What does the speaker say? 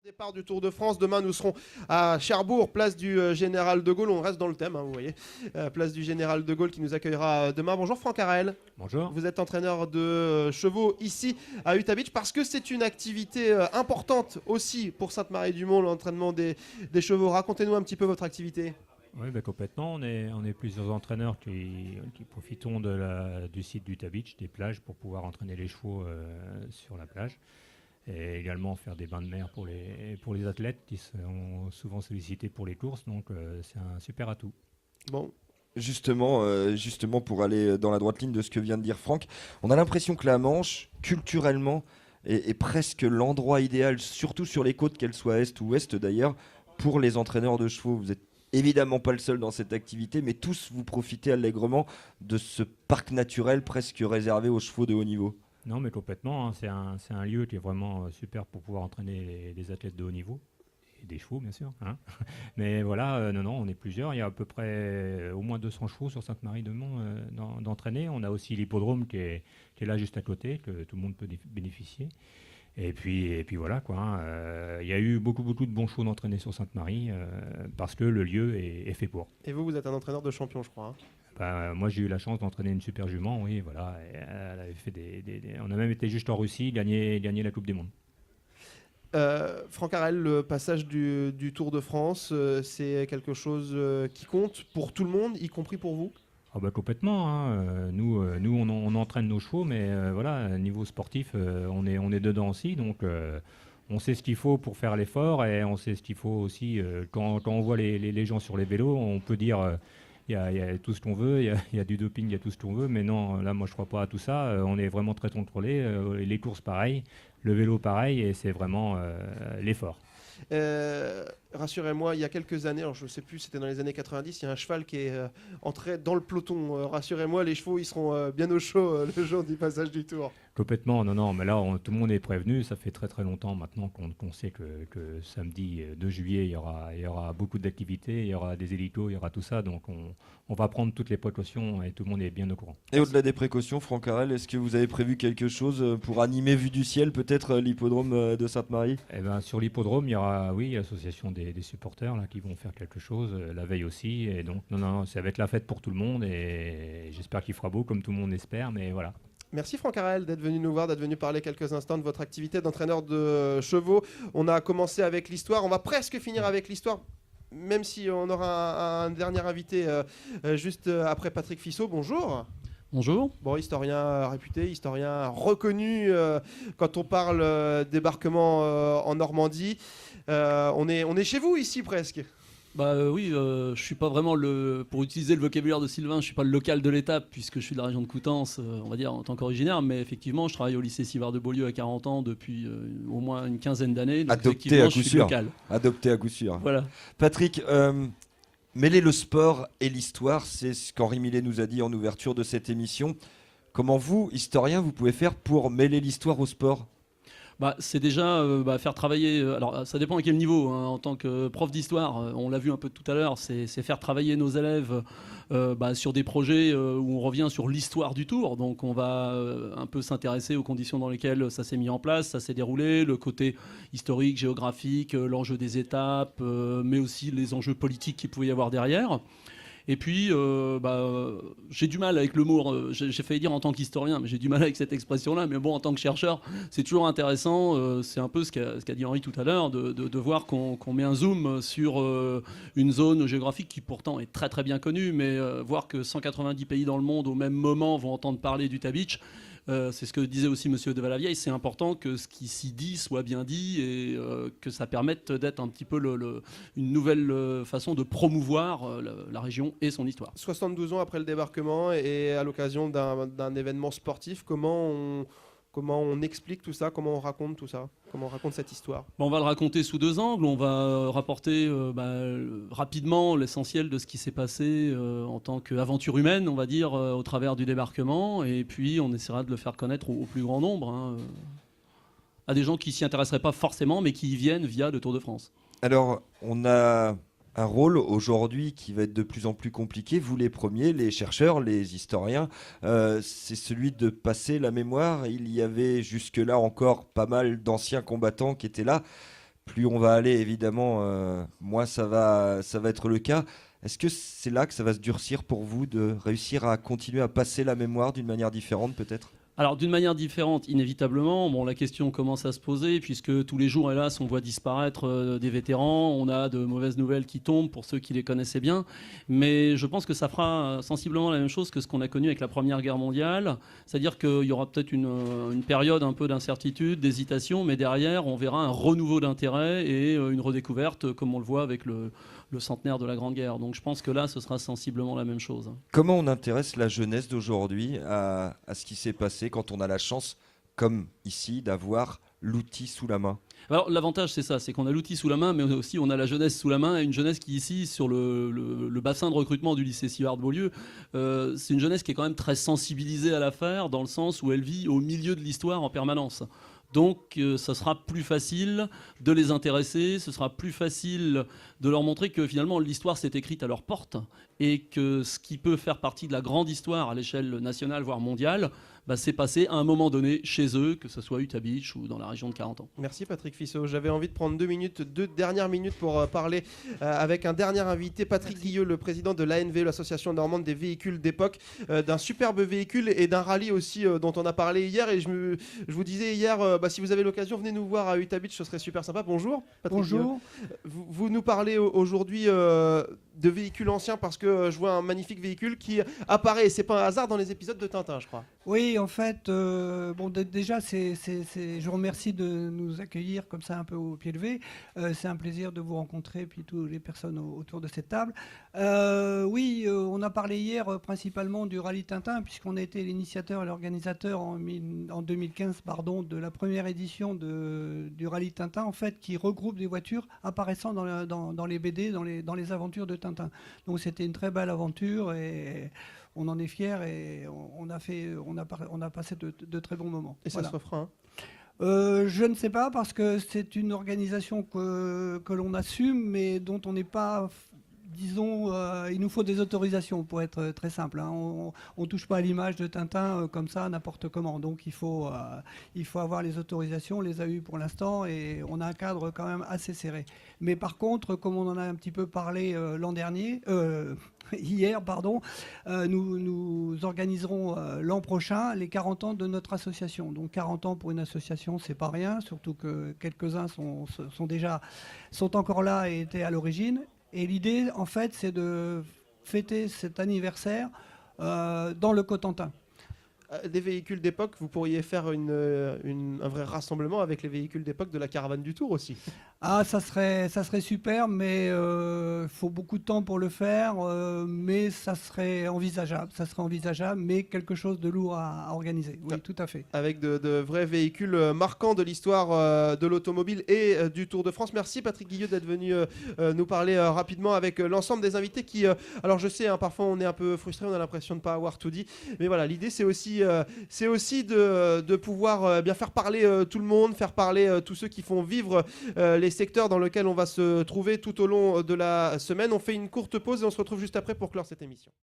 Départ du Tour de France. Demain, nous serons à Cherbourg, place du Général de Gaulle. On reste dans le thème, vous voyez. Place du Général de Gaulle qui nous accueillera demain. Bonjour Franck Harel. Bonjour. Vous êtes entraîneur de chevaux ici à Utah Beach parce que c'est une activité importante aussi pour Sainte-Marie-du-Mont, l'entraînement des chevaux. Racontez-nous un petit peu votre activité. Oui, complètement. On est plusieurs entraîneurs qui profitons du site d'Utah Beach, des plages, pour pouvoir entraîner les chevaux sur la plage. Et également faire des bains de mer pour les athlètes qui sont souvent sollicités pour les courses. Donc c'est un super atout. Bon. Justement, pour aller dans la droite ligne de ce que vient de dire Franck, on a l'impression que la Manche, culturellement, est presque l'endroit idéal, surtout sur les côtes, qu'elles soient est ou ouest d'ailleurs, pour les entraîneurs de chevaux. Vous êtes évidemment pas le seul dans cette activité, mais tous vous profitez allègrement de ce parc naturel presque réservé aux chevaux de haut niveau. Non, mais complètement. C'est un lieu qui est vraiment super pour pouvoir entraîner les athlètes de haut niveau. Et des chevaux, bien sûr. Mais voilà, non, on est plusieurs. Il y a à peu près au moins 200 chevaux sur Sainte-Marie-de-Mont d'entraîner. On a aussi l'hippodrome qui est là juste à côté, que tout le monde peut bénéficier. Et puis voilà, quoi. Il y a eu beaucoup de bons chevaux d'entraîner sur Sainte-Marie parce que le lieu est fait pour. Et vous êtes un entraîneur de champion, je crois. Moi, j'ai eu la chance d'entraîner une super jument, oui, voilà. Et elle avait fait on a même été juste en Russie, gagner la Coupe du Monde. Franck Harel, le passage du Tour de France, c'est quelque chose qui compte pour tout le monde, y compris pour vous ? Complètement. Nous, on entraîne nos chevaux, mais voilà, niveau sportif, on est dedans aussi. Donc, on sait ce qu'il faut pour faire l'effort et on sait ce qu'il faut aussi. Quand on voit les gens sur les vélos, on peut dire il y a tout ce qu'on veut, il y a du doping, il y a tout ce qu'on veut. Mais non, là, moi, je ne crois pas à tout ça. On est vraiment très contrôlé. Les courses, pareil. Le vélo, pareil. Et c'est vraiment l'effort. Rassurez-moi, il y a quelques années, alors je ne sais plus, c'était dans les années 90, il y a un cheval qui est entré dans le peloton. Rassurez-moi, les chevaux, ils seront bien au chaud le jour du passage du Tour. Complètement, non, mais là, tout le monde est prévenu. Ça fait très longtemps maintenant qu'on sait que samedi 2 juillet, il y aura beaucoup d'activités, il y aura des hélicos, il y aura tout ça. Donc, on va prendre toutes les précautions et tout le monde est bien au courant. Et au-delà des précautions, Franck Harel, est-ce que vous avez prévu quelque chose pour animer vue du ciel, peut-être l'hippodrome de Sainte-Marie ? Sur l'hippodrome, il y aura, l'association des supporters là, qui vont faire quelque chose la veille aussi. Et donc, non, ça va être la fête pour tout le monde et j'espère qu'il fera beau comme tout le monde espère, mais voilà. Merci Franck Harel d'être venu nous voir, d'être venu parler quelques instants de votre activité d'entraîneur de chevaux. On a commencé avec l'histoire, on va presque finir avec l'histoire, même si on aura un dernier invité juste après Patrick Fissot. Bonjour. Bonjour. Bon, historien réputé, historien reconnu quand on parle débarquement en Normandie. On est chez vous ici presque. Oui, je suis pas vraiment pour utiliser le vocabulaire de Sylvain, je suis pas le local de l'étape puisque je suis de la région de Coutances, on va dire en tant qu'originaire, mais effectivement je travaille au lycée Sivard de Beaulieu à 40 ans depuis au moins une quinzaine d'années. Donc Adopté à coup sûr. Local. Adopté à coup sûr. Voilà. Patrick, mêler le sport et l'histoire, c'est ce qu'Henri Millet nous a dit en ouverture de cette émission. Comment vous, historien, vous pouvez faire pour mêler l'histoire au sport ? C'est déjà faire travailler, alors ça dépend à quel niveau, en tant que prof d'histoire, on l'a vu un peu tout à l'heure, c'est faire travailler nos élèves sur des projets où on revient sur l'histoire du Tour, donc on va un peu s'intéresser aux conditions dans lesquelles ça s'est mis en place, ça s'est déroulé, le côté historique, géographique, l'enjeu des étapes, mais aussi les enjeux politiques qu'il pouvait y avoir derrière. Et puis, j'ai du mal avec le mot, j'ai failli dire en tant qu'historien, mais j'ai du mal avec cette expression-là. Mais bon, en tant que chercheur, c'est toujours intéressant. C'est un peu ce qu'a dit Henri tout à l'heure, de voir qu'on met un zoom sur une zone géographique qui pourtant est très bien connue, mais voir que 190 pays dans le monde au même moment vont entendre parler d'Utah Beach. C'est ce que disait aussi Monsieur de Valavieille, c'est important que ce qui s'y dit soit bien dit et que ça permette d'être un petit peu une nouvelle façon de promouvoir la région et son histoire. 72 ans après le débarquement et à l'occasion d'un événement sportif, comment on explique tout ça, comment on raconte tout ça, comment on raconte cette histoire ? On va le raconter sous 2 angles. On va rapporter rapidement l'essentiel de ce qui s'est passé en tant qu'aventure humaine, on va dire, au travers du débarquement. Et puis, on essaiera de le faire connaître au plus grand nombre, à des gens qui ne s'y intéresseraient pas forcément, mais qui y viennent via le Tour de France. Alors, on a un rôle aujourd'hui qui va être de plus en plus compliqué. Vous les premiers, les chercheurs, les historiens, c'est celui de passer la mémoire. Il y avait jusque-là encore pas mal d'anciens combattants qui étaient là. plus on va aller, évidemment, moins ça va être le cas. Est-ce que c'est là que ça va se durcir pour vous, de réussir à continuer à passer la mémoire d'une manière différente, peut-être ? Alors d'une manière différente, inévitablement, bon, la question commence à se poser puisque tous les jours, hélas, on voit disparaître des vétérans, on a de mauvaises nouvelles qui tombent pour ceux qui les connaissaient bien, mais je pense que ça fera sensiblement la même chose que ce qu'on a connu avec la Première Guerre mondiale, c'est-à-dire qu'il y aura peut-être une période un peu d'incertitude, d'hésitation, mais derrière, on verra un renouveau d'intérêt et une redécouverte comme on le voit avec le centenaire de la Grande Guerre. Donc je pense que là, ce sera sensiblement la même chose. Comment on intéresse la jeunesse d'aujourd'hui à ce qui s'est passé quand on a la chance, comme ici, d'avoir l'outil sous la main ? Alors l'avantage c'est ça, c'est qu'on a l'outil sous la main, mais aussi on a la jeunesse sous la main, et une jeunesse qui ici, sur le bassin de recrutement du lycée Sivard-Beaulieu, c'est une jeunesse qui est quand même très sensibilisée à l'affaire, dans le sens où elle vit au milieu de l'histoire en permanence. Donc ça sera plus facile de les intéresser, ce sera plus facile de leur montrer que finalement l'histoire s'est écrite à leur porte et que ce qui peut faire partie de la grande histoire à l'échelle nationale, voire mondiale, s'est passé à un moment donné chez eux, que ce soit Utah Beach ou dans la région de Carentan. Merci Patrick Fissot. J'avais envie de prendre deux dernières minutes pour parler avec un dernier invité, Patrick Guilleux, le président de l'ANV, l'association normande des véhicules d'époque, d'un superbe véhicule et d'un rallye aussi dont on a parlé hier. Et je vous disais hier, si vous avez l'occasion, venez nous voir à Utah Beach, ce serait super sympa. Bonjour Patrick. Bonjour. Vous nous parlez aujourd'hui de véhicules anciens parce que je vois un magnifique véhicule qui apparaît, et c'est pas un hasard, dans les épisodes de Tintin, je crois. Oui, en fait, déjà, je vous remercie de nous accueillir comme ça un peu au pied levé. C'est un plaisir de vous rencontrer, puis toutes les personnes autour de cette table. On a parlé hier principalement du rallye Tintin, puisqu'on a été l'initiateur et l'organisateur en 2015 de la première édition du rallye Tintin, en fait, qui regroupe des voitures apparaissant dans les BD, dans les aventures de Tintin. Donc c'était une très belle aventure et on en est fiers et on a passé de très bons moments. Et ça se refera, hein. Je ne sais pas, parce que c'est une organisation que l'on assume, mais dont on n'est pas... Disons, il nous faut des autorisations pour être très simple, hein. On ne touche pas à l'image de Tintin comme ça, n'importe comment. Donc il faut avoir les autorisations, on les a eues pour l'instant et on a un cadre quand même assez serré. Mais par contre, comme on en a un petit peu parlé hier, nous organiserons l'an prochain les 40 ans de notre association. Donc 40 ans pour une association, c'est pas rien, surtout que quelques-uns sont encore là et étaient à l'origine. Et l'idée, en fait, c'est de fêter cet anniversaire dans le Cotentin. Des véhicules d'époque, vous pourriez faire un vrai rassemblement avec les véhicules d'époque de la caravane du Tour aussi. Ah, ça serait super, mais il faut beaucoup de temps pour le faire, mais ça serait envisageable, mais quelque chose de lourd à organiser, oui, tout à fait. Avec de vrais véhicules marquants de l'histoire de l'automobile et du Tour de France. Merci Patrick Guilleux d'être venu nous parler rapidement avec l'ensemble des invités qui... alors je sais, hein, parfois on est un peu frustré, on a l'impression de ne pas avoir tout dit, mais voilà, l'idée c'est aussi de pouvoir bien faire parler tout le monde, faire parler tous ceux qui font vivre les secteurs dans lesquels on va se trouver tout au long de la semaine. On fait une courte pause et on se retrouve juste après pour clore cette émission.